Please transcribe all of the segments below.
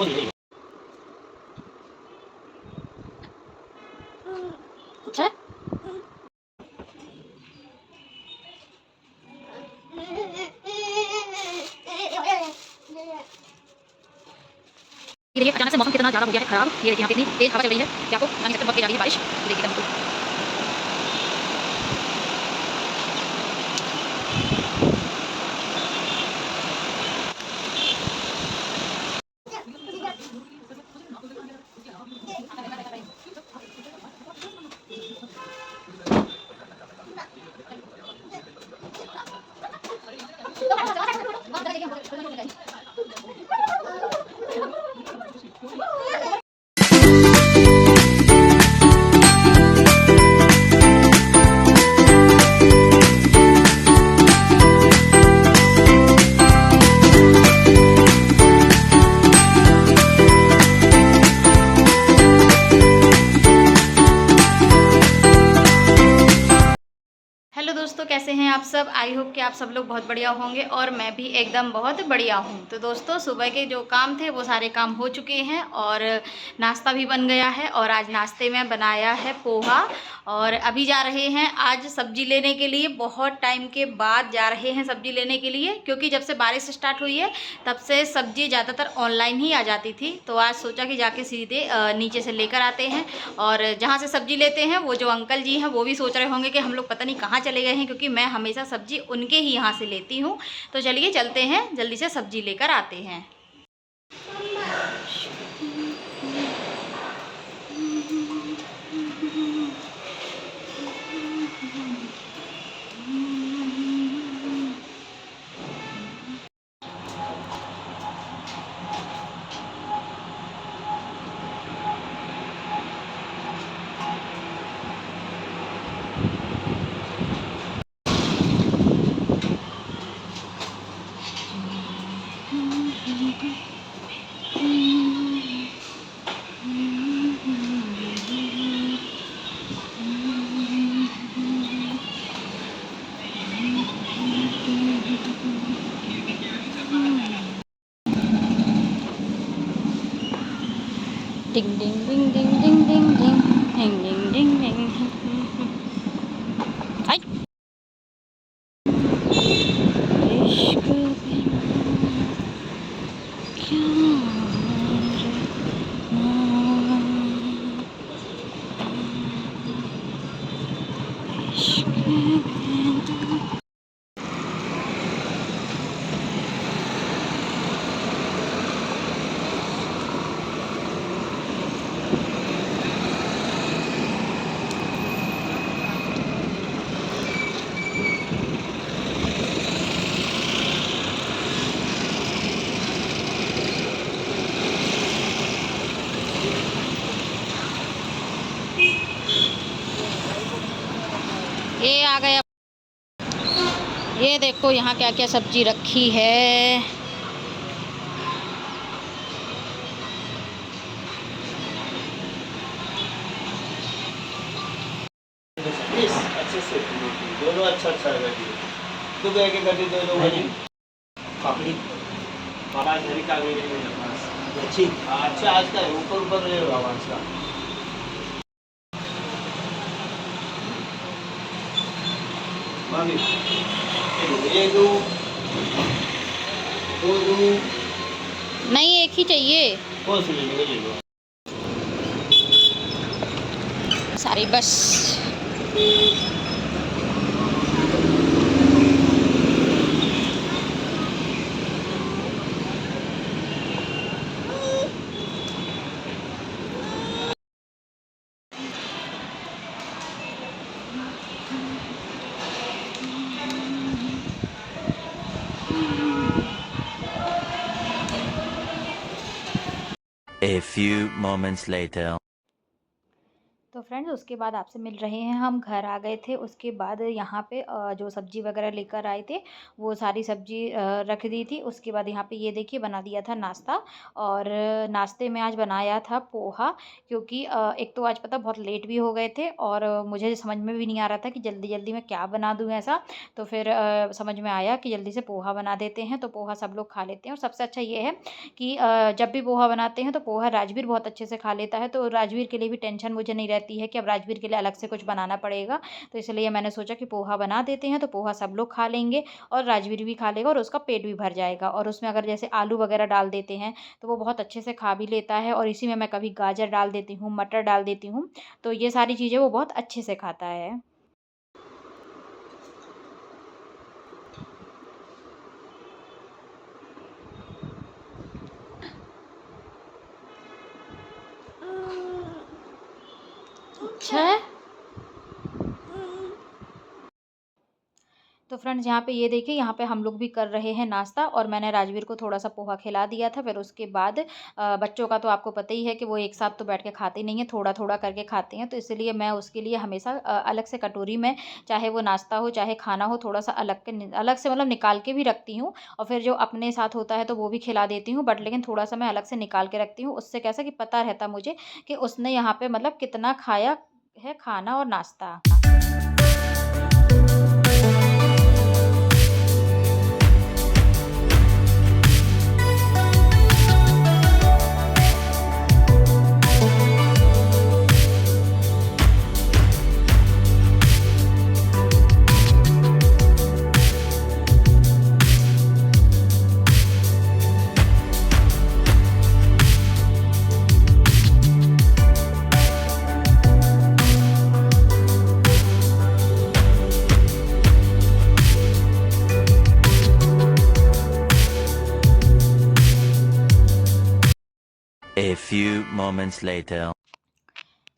अच्छा ये देखिए अचानक से मौसम कितना ज़्यादा हो गया है खराब। ये देखिए यहाँ पे इतनी तेज हवा चल रही है कि आपको बता नहीं सकते, बहुत तेज आ रही है बारिश। ये देखिए एकदम बिल्कुल। हेलो दोस्तों, कैसे हैं आप सब। आई होप कि आप सब लोग बहुत बढ़िया होंगे और मैं भी एकदम बहुत बढ़िया हूँ। तो दोस्तों, सुबह के जो काम थे वो सारे काम हो चुके हैं और नाश्ता भी बन गया है। और आज नाश्ते में बनाया है पोहा और अभी जा रहे हैं आज सब्जी लेने के लिए। बहुत टाइम के बाद जा रहे हैं सब्जी लेने के लिए, क्योंकि जब से बारिश स्टार्ट हुई है तब से सब्जी ज़्यादातर ऑनलाइन ही आ जाती थी। तो आज सोचा कि जाके सीधे नीचे से लेकर आते हैं। और जहाँ से सब्जी लेते हैं वो जो अंकल जी हैं वो भी सोच रहे होंगे कि हम लोग पता नहीं कहाँ चले गए हैं, क्योंकि मैं हमेशा सब्जी उनके ही यहाँ से लेती हूँ। तो चलिए चलते हैं, जल्दी से सब्जी लेकर आते हैं। डिंग डिंग डिंग डिंग डिंग डिंग डिंग डिंग डिंग डिंग डिंग। इश्क बिना क्या इश्क बिना। ये आ गया। ये देखो यहाँ क्या क्या सब्जी रखी है। अच्छे से दोनों अच्छा है। तो एक एक गड्डी दे दो पापड़ी पापा घरी का भी मेरे पास अच्छी। अच्छा आज का ऊपर ऊपर ले लो आवाज का। मामी ये दो नहीं, एक ही चाहिए। कौन सी ले लो सारी बस। A few moments later. तो फ्रेंड्स उसके बाद आपसे मिल रहे हैं हम, घर आ गए थे। उसके बाद यहाँ पे जो सब्ज़ी वग़ैरह लेकर आए थे, वो सारी सब्ज़ी रख दी थी। उसके बाद यहाँ पे ये देखिए बना दिया था नाश्ता। और नाश्ते में आज बनाया था पोहा, क्योंकि एक तो आज पता बहुत लेट भी हो गए थे और मुझे समझ में भी नहीं आ रहा था कि जल्दी-जल्दी मैं क्या बना दूँ ऐसा। तो फिर समझ में आया कि जल्दी से पोहा बना देते हैं, तो पोहा सब लोग खा लेते हैं। और सबसे अच्छा ये है कि जब भी पोहा बनाते हैं तो पोहा राजवीर बहुत अच्छे से खा लेता है, तो राजवीर के लिए भी टेंशन मुझे नहीं रहती है कि अब राजवीर के लिए अलग से कुछ बनाना पड़ेगा। तो इसलिए मैंने सोचा कि पोहा बना देते हैं, तो पोहा सब लोग खा लेंगे और राजवीर भी खा लेगा और उसका पेट भी भर जाएगा। और उसमें अगर जैसे आलू वगैरह डाल देते हैं तो वो बहुत अच्छे से खा भी लेता है, और इसी में मैं कभी गाजर डाल देती हूँ, मटर डाल देती हूँ, तो ये सारी चीज़ें वो बहुत अच्छे से खाता है। अच्छा है। तो फ्रेंड्स यहाँ पे ये देखिए, यहाँ पे हम लोग भी कर रहे हैं नाश्ता, और मैंने राजवीर को थोड़ा-सा पोहा खिला दिया था। फिर उसके बाद बच्चों का तो आपको पता ही है कि वो एक साथ तो बैठ के खाते नहीं हैं, थोड़ा-थोड़ा करके खाते हैं। तो इसलिए मैं उसके लिए हमेशा अलग से कटोरी में, चाहे वो नाश्ता हो, चाहे खाना हो, थोड़ा-सा अलग से मतलब निकाल के भी रखती हूँ, और फिर जो अपने साथ होता है तो वो भी खिला देती हूँ। बट लेकिन थोड़ा-सा मैं अलग से निकाल के रखती हूँ। उससे कैसा कि पता रहता मुझे कि उसने यहाँ पे मतलब कितना खाया है खाना और नाश्ता। A few moments later.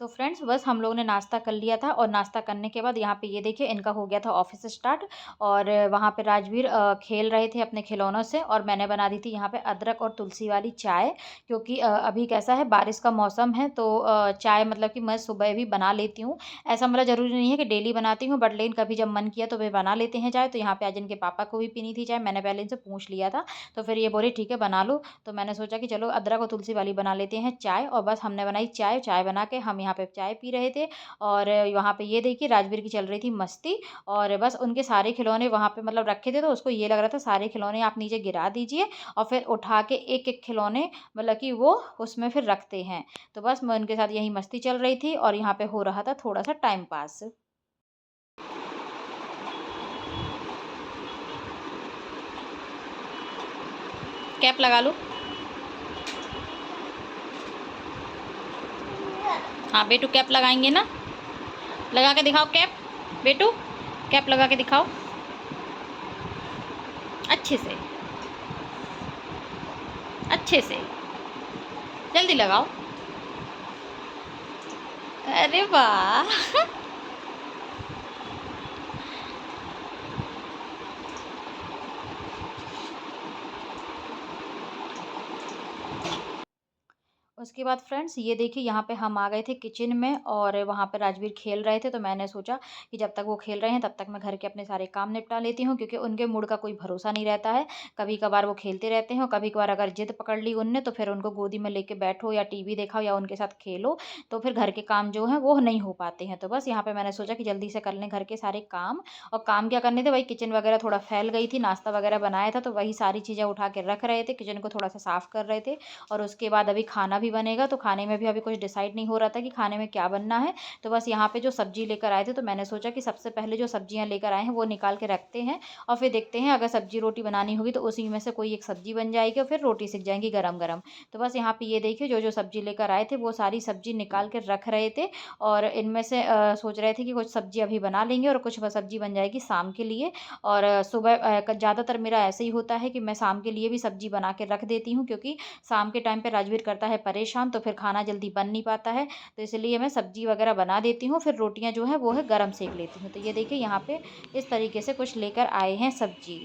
तो फ्रेंड्स बस हम लोगों ने नाश्ता कर लिया था, और नाश्ता करने के बाद यहाँ पे ये देखिए इनका हो गया था ऑफिस स्टार्ट। और वहाँ पे राजवीर खेल रहे थे अपने खिलौनों से, और मैंने बना दी थी यहाँ पे अदरक और तुलसी वाली चाय, क्योंकि अभी कैसा है बारिश का मौसम है, तो चाय मतलब कि मैं सुबह भी बना लेती हूँ। ऐसा मतलब ज़रूरी नहीं है कि डेली बनाती हूँ, बट लेकिन कभी जब मन किया तो वे बना लेते हैं चाय। तो यहाँ पे आज इनके पापा को भी पीनी थी चाय, मैंने पहले इनसे पूछ लिया था, तो फिर ये बोले ठीक है बना लो। तो मैंने सोचा कि चलो अदरक और तुलसी वाली बना लेते हैं चाय, और बस हमने बनाई चाय। चाय बना के हम यहाँ पे चाय पी रहे थे, और वहाँ पे ये देखिए राजवीर की चल रही थी मस्ती। और बस उनके सारे खिलौने वहाँ पे मतलब रखे थे, तो उसको ये लग रहा था सारे खिलौने आप नीचे गिरा दीजिए, और फिर उठा के एक-एक खिलौने मतलब कि वो उसमें फिर रखते हैं। तो बस मैं उनके साथ यही मस्ती चल रही थी, और यहाँ पे हो रहा था थोड़ा-सा टाइम पास। कैप लगा लो। हाँ बेटू, कैप लगाएंगे ना, लगा के दिखाओ कैप। बेटू कैप लगा के दिखाओ अच्छे से, अच्छे से, जल्दी लगाओ। अरे वाह। उसके बाद फ्रेंड्स ये देखिए यहाँ पे हम आ गए थे किचन में, और वहाँ पे राजवीर खेल रहे थे। तो मैंने सोचा कि जब तक वो खेल रहे हैं तब तक मैं घर के अपने सारे काम निपटा लेती हूँ, क्योंकि उनके मूड का कोई भरोसा नहीं रहता है। कभी कभार वो खेलते रहते हैं, और कभी कभार अगर जिद पकड़ ली उनने तो फिर उनको गोदी में लेके बैठो या टीवी दिखाओ या उनके साथ खेलो, तो फिर घर के काम जो है वो नहीं हो पाते हैं। तो बस यहाँ पे मैंने सोचा कि जल्दी से कर लें घर के सारे काम। और काम क्या करने थे, वही किचन वगैरह थोड़ा फैल गई थी, नाश्ता वगैरह बनाया था, तो वही सारी चीज़ें उठा के रख रहे थे, किचन को थोड़ा सा साफ कर रहे थे। और उसके बाद अभी खाना भी बनेगा, तो खाने में भी अभी कुछ डिसाइड नहीं हो रहा था कि खाने में क्या बनना है। तो बस यहाँ पे जो सब्जी लेकर आए थे, तो मैंने सोचा कि सबसे पहले जो सब्जियां लेकर आए हैं वो निकाल के रखते हैं, और फिर देखते हैं अगर सब्जी रोटी बनानी होगी तो उसी में से कोई एक सब्जी बन जाएगी, और फिर रोटी सीख जाएंगी गरम गरम। तो बस यहाँ पे ये देखिए जो जो सब्जी लेकर आए थे वो सारी सब्जी निकाल के रख रहे थे, और इनमें से सोच रहे थे कि कुछ सब्जी अभी बना लेंगे और कुछ सब्जी बन जाएगी शाम के लिए। और सुबह ज़्यादातर मेरा ऐसे ही होता है कि मैं शाम के लिए भी सब्जी बना के रख देती हूँ, क्योंकि शाम के टाइम पे राजवीर करता है परेशान, तो फिर खाना जल्दी बन नहीं पाता है। तो इसलिए मैं सब्जी वगैरह बना देती हूँ, फिर रोटियाँ जो है वो है गरम सेक लेती हूँ। तो ये देखिए यहाँ पे इस तरीके से कुछ लेकर आए हैं सब्जी।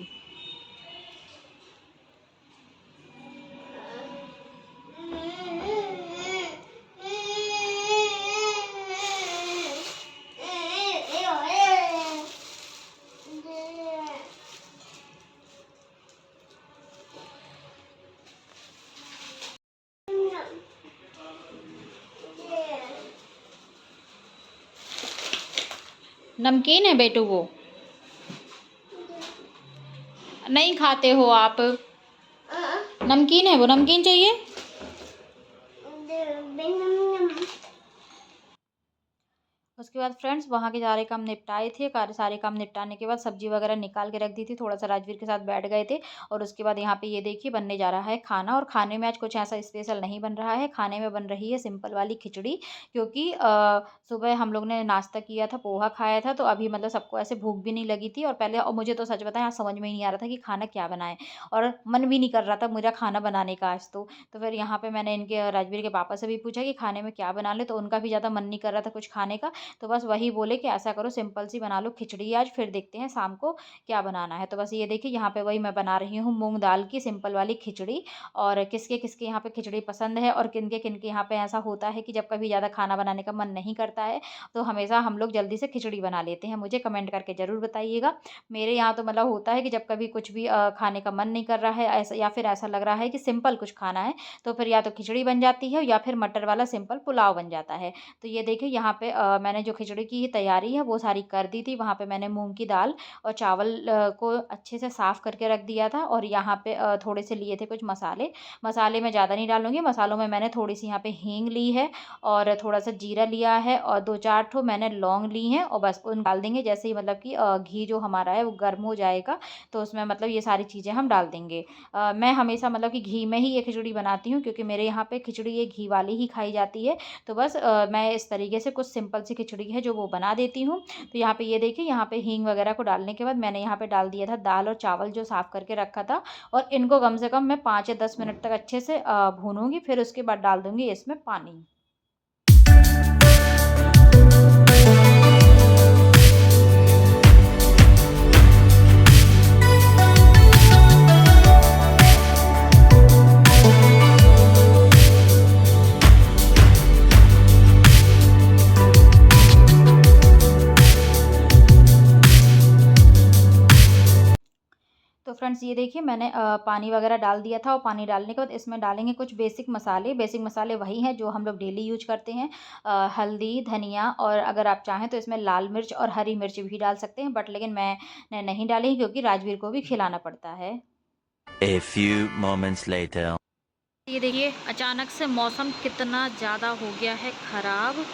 नमकीन है बेटू वो, नहीं खाते हो आप? नमकीन है वो, नमकीन चाहिए? उसके बाद फ्रेंड्स वहाँ के सारे काम निपटाए थे, सारे काम निपटाने के बाद सब्जी वगैरह निकाल के रख दी थी, थोड़ा सा राजवीर के साथ बैठ गए थे। और उसके बाद यहाँ पे ये देखिए बनने जा रहा है खाना, और खाने में आज कुछ ऐसा स्पेशल नहीं बन रहा है। खाने में बन रही है सिंपल वाली खिचड़ी, क्योंकि सुबह हम लोग ने नाश्ता किया था, पोहा खाया था, तो अभी मतलब सबको ऐसे भूख भी नहीं लगी थी। और पहले, और मुझे तो सच बताएं आज समझ में ही नहीं आ रहा था कि खाना क्या बनाए, और मन भी नहीं कर रहा था मेरा खाना बनाने का आज तो फिर यहाँ पे मैंने इनके राजवीर के पापा से भी पूछा कि खाने में क्या बना ले, तो उनका भी ज़्यादा मन नहीं कर रहा था कुछ खाने का। तो बस वही बोले कि ऐसा करो सिंपल सी बना लो खिचड़ी आज, फिर देखते हैं शाम को क्या बनाना है। तो बस ये देखिए यहाँ पे वही मैं बना रही हूँ मूंग दाल की सिंपल वाली खिचड़ी। और किसके किसके यहाँ पे खिचड़ी पसंद है, और किनके किनके यहाँ पे ऐसा होता है कि जब कभी ज़्यादा खाना बनाने का मन नहीं करता है तो हमेशा हम लोग जल्दी से खिचड़ी बना लेते हैं। मुझे कमेंट करके ज़रूर बताइएगा। मेरे यहाँ तो मतलब होता है कि जब कभी कुछ भी खाने का मन नहीं कर रहा है ऐसा, या फिर ऐसा लग रहा है कि सिंपल कुछ खाना है, तो फिर या तो खिचड़ी बन जाती है या फिर मटर वाला सिंपल पुलाव बन जाता है। तो ये देखिए यहाँ पे मैंने जो खिचड़ी की तैयारी है वो सारी कर दी थी। वहाँ पे मैंने मूंग की दाल और चावल को अच्छे से साफ़ करके रख दिया था। और यहाँ पे थोड़े से लिए थे कुछ मसाले। मसाले मैं ज़्यादा नहीं डालूँगी, मसालों में मैंने थोड़ी सी यहाँ पे हींग ली है, और थोड़ा सा जीरा लिया है, और 2-4 ठो मैंने लौंग ली हैं, और बस उन डाल देंगे जैसे ही मतलब कि घी जो हमारा है वो गर्म हो जाएगा, तो उसमें मतलब ये सारी चीज़ें हम डाल देंगे। मैं हमेशा मतलब कि घी में ही ये खिचड़ी बनाती हूँ, क्योंकि मेरे यहाँ पे खिचड़ी ये घी वाली ही खाई जाती है। तो बस मैं इस तरीके से कुछ सिंपल सी खिचड़ी है जो वो बना देती हूँ। तो यहाँ पे ये देखिए यहाँ पे हींग वगैरह को डालने के बाद मैंने यहाँ पे डाल दिया था दाल और चावल जो साफ़ करके रखा था, और इनको कम से कम मैं 5 या 10 मिनट तक अच्छे से भूनूंगी, फिर उसके बाद डाल दूंगी इसमें पानी। तो फ्रेंड्स ये देखिए मैंने पानी वगैरह डाल दिया था, और पानी डालने के बाद इसमें डालेंगे कुछ बेसिक मसाले। बेसिक मसाले वही हैं जो हम लोग डेली यूज करते हैं, हल्दी, धनिया, और अगर आप चाहें तो इसमें लाल मिर्च और हरी मिर्च भी डाल सकते हैं, बट लेकिन मैंने नहीं डाली क्योंकि राजवीर को भी खिलाना पड़ता है। A few moments later. ये देखिए अचानक से मौसम कितना ज़्यादा हो गया है ख़राब।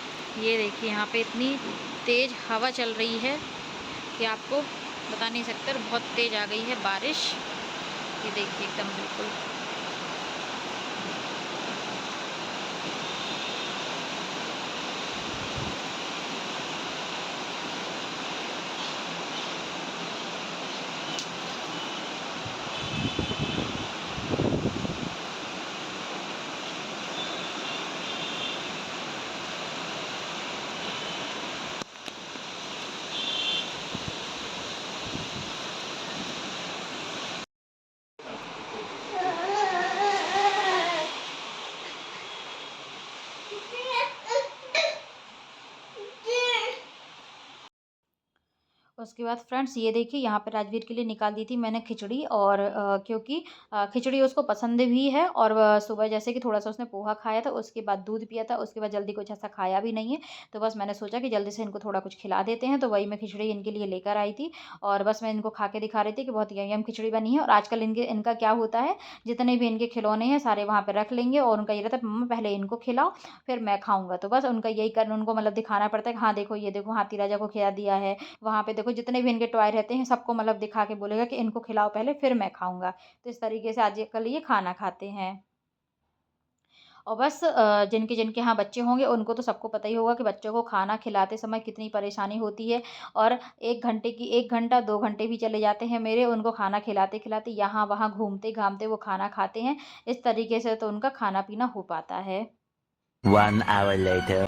ये देखिए यहाँ पे इतनी तेज़ हवा चल रही है कि आपको बता नहीं सकते, और बहुत तेज़ आ गई है बारिश। ये देखिए एकदम बिल्कुल। उसके बाद फ्रेंड्स ये देखिए यहाँ पे राजवीर के लिए निकाल दी थी मैंने खिचड़ी, और क्योंकि खिचड़ी उसको पसंद भी है, और सुबह जैसे कि थोड़ा सा उसने पोहा खाया था, उसके बाद दूध पिया था, उसके बाद जल्दी कुछ ऐसा खाया भी नहीं है। तो बस मैंने सोचा कि जल्दी से इनको थोड़ा कुछ खिला देते हैं, तो वही मैं खिचड़ी इनके लिए लेकर आई थी। और बस मैं इनको खा के दिखा रही थी कि बहुत यम खिचड़ी बनी है। और आजकल इनका क्या होता है, जितने भी इनके खिलौने हैं सारे वहाँ पर रख लेंगे, और उनका ये रहता है मम्मा पहले इनको खिलाओ फिर मैं खाऊंगा। तो बस उनका यही करना, उनको मतलब दिखाना पड़ता है कि हाँ देखो, ये देखो हाथी राजा को खिला दिया है। वहाँ पे देखो जितने भी इनके टॉय रहते हैं सबको मतलब दिखा के बोलेगा कि इनको खिलाओ पहले फिर मैं खाऊंगा। तो इस तरीके से आजकल ये खाना खाते हैं। और बस जिनके जिनके यहाँ बच्चे होंगे उनको तो सबको पता ही होगा कि बच्चों को खाना खिलाते समय कितनी परेशानी होती है। और 1 घंटा 2 घंटे भी चले जाते हैं मेरे उनको खाना खिलाते खिलाते, यहाँ वहाँ घूमते घामते वो खाना खाते हैं। इस तरीके से तो उनका खाना पीना हो पाता है। 1 hour later.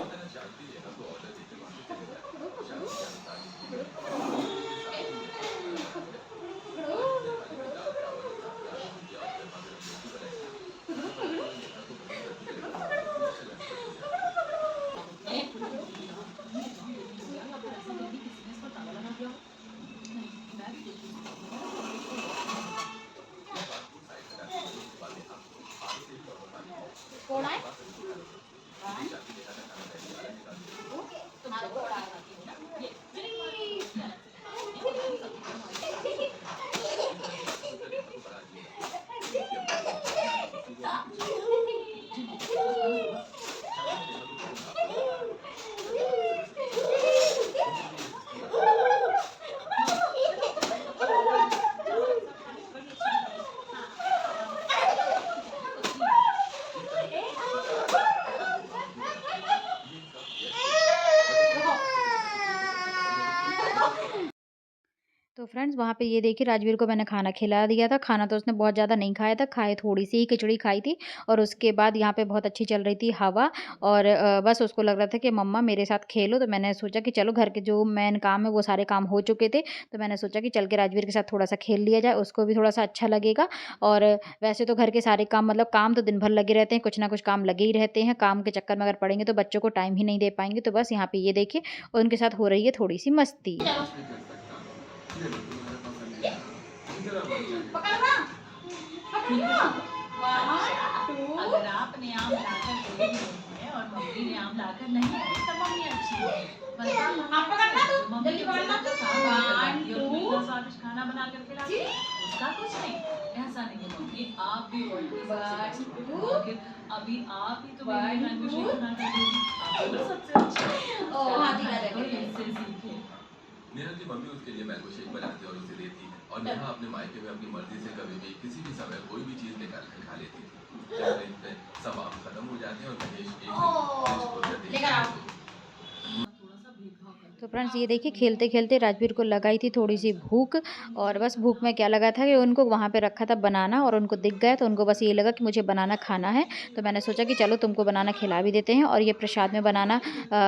कौन है? फ्रेंड्स वहाँ पे ये देखिए राजवीर को मैंने खाना खिला दिया था। खाना तो उसने बहुत ज़्यादा नहीं खाया था, खाए थोड़ी-सी ही खिचड़ी खाई थी और उसके बाद यहाँ पे बहुत अच्छी चल रही थी हवा और बस उसको लग रहा था कि मम्मा मेरे साथ खेलो। तो मैंने सोचा कि चलो घर के जो मेन काम है वो सारे काम हो चुके थे। तो मैंने सोचा कि चल के राजवीर के साथ थोड़ा-सा खेल लिया जाए, उसको भी थोड़ा-सा अच्छा लगेगा। और वैसे तो घर के सारे काम मतलब काम तो दिन भर लगे रहते हैं, कुछ ना कुछ काम लगे ही रहते हैं। काम के चक्कर में अगर पड़ेंगे तो बच्चों को टाइम ही नहीं दे पाएँगे। तो बस यहाँ पे ये देखिए उनके साथ हो रही है थोड़ी-सी मस्ती। अगर आपने आम लाकर दे दिए हैं और मम्मी ने आम लाकर नहीं दी तो मम्मी अच्छी है। मम्मी इतना स्वादिष्ट खाना बना कर खिलाती है, उसका कुछ नहीं। ऐसा नहीं है मम्मी, आप भी अभी आप ही तो मेरी मैंगो शेक बना कर दोगी, आप तो सबसे अच्छी इससे सीखे। मेरा की मम्मी उसके लिए मैंगो शेक बनाती है और उसे देती है और नेहा अपने मायके में अपनी मर्जी से कभी भी किसी भी समय कोई भी चीज निकाल कर खा लेती थी। जब दिन पे सब आम खत्म हो जाते हैं और महेश एक दिन फ्रिज खोलकर देखता है थोड़ा सा भेदभाव करते तो फ्रेंड्स ये देखिए खेलते-खेलते राजवीर को लगाई थी थोड़ी-सी भूख और बस भूख में क्या लगा था कि उनको वहाँ पे रखा था बनाना और उनको दिख गया तो उनको बस ये लगा कि मुझे बनाना खाना है। तो मैंने सोचा कि चलो तुमको बनाना खिला भी देते हैं और ये प्रसाद में बनाना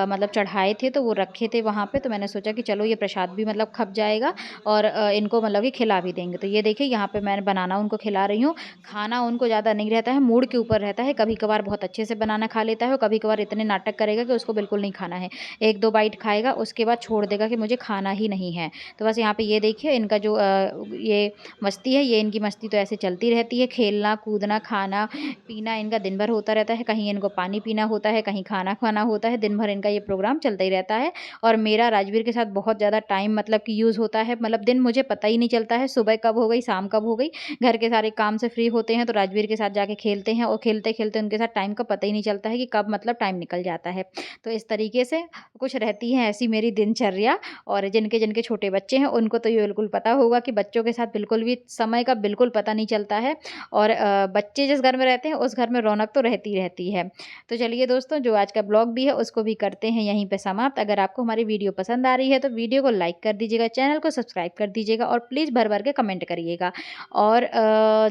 मतलब चढ़ाए थे तो वो रखे थे वहाँ पे। तो मैंने सोचा कि चलो ये प्रसाद भी मतलब खप जाएगा और इनको मतलब कि खिला भी देंगे। तो ये देखिए यहाँ पे मैं बनाना उनको खिला रही हूँ। खाना उनको ज़्यादा नहीं रहता है, मूड के ऊपर रहता है। कभी-कभार बहुत अच्छे से बनाना खा लेता है और कभी-कभार इतने नाटक करेगा कि उसको बिल्कुल नहीं खाना है। 1-2 बाइट खाएगा उसके बाद छोड़ देगा कि मुझे खाना ही नहीं है। तो बस यहाँ पे ये देखिए इनका जो ये मस्ती है, ये इनकी मस्ती तो ऐसे चलती रहती है। खेलना, कूदना, खाना, पीना इनका दिन भर होता रहता है। कहीं इनको पानी पीना होता है, कहीं खाना खाना होता है। दिन भर इनका ये प्रोग्राम चलता ही रहता है और मेरा राजवीर के साथ बहुत ज़्यादा टाइम मतलब कि यूज़ होता है। मतलब दिन मुझे पता ही नहीं चलता है, सुबह कब हो गई, शाम कब हो गई। घर के सारे काम से फ्री होते हैं तो राजवीर के साथ जाके खेलते हैं और खेलते-खेलते उनके साथ टाइम का पता ही नहीं चलता है कि कब मतलब टाइम निकल जाता है। तो इस तरीके से कुछ रहती है ऐसी मेरी दिनचर्या। और जिनके छोटे बच्चे हैं उनको तो ये बिल्कुल पता होगा कि बच्चों के साथ बिल्कुल भी समय का बिल्कुल पता नहीं चलता है और बच्चे जिस घर में रहते हैं उस घर में रौनक तो रहती रहती है। तो चलिए दोस्तों जो आज का ब्लॉग भी है उसको भी करते हैं यहीं पे समाप्त। अगर आपको हमारी वीडियो पसंद आ रही है तो वीडियो को लाइक कर दीजिएगा, चैनल को सब्सक्राइब कर दीजिएगा और प्लीज़ भर-भर के कमेंट करिएगा। और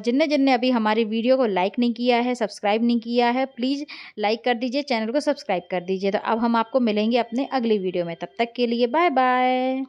जिनने अभी हमारी वीडियो को लाइक नहीं किया है, सब्सक्राइब नहीं किया है, प्लीज़ लाइक कर दीजिए, चैनल को सब्सक्राइब कर दीजिए। तो अब हम आपको मिलेंगे अपने अगली वीडियो में। तब तक के लिए बाय बाय।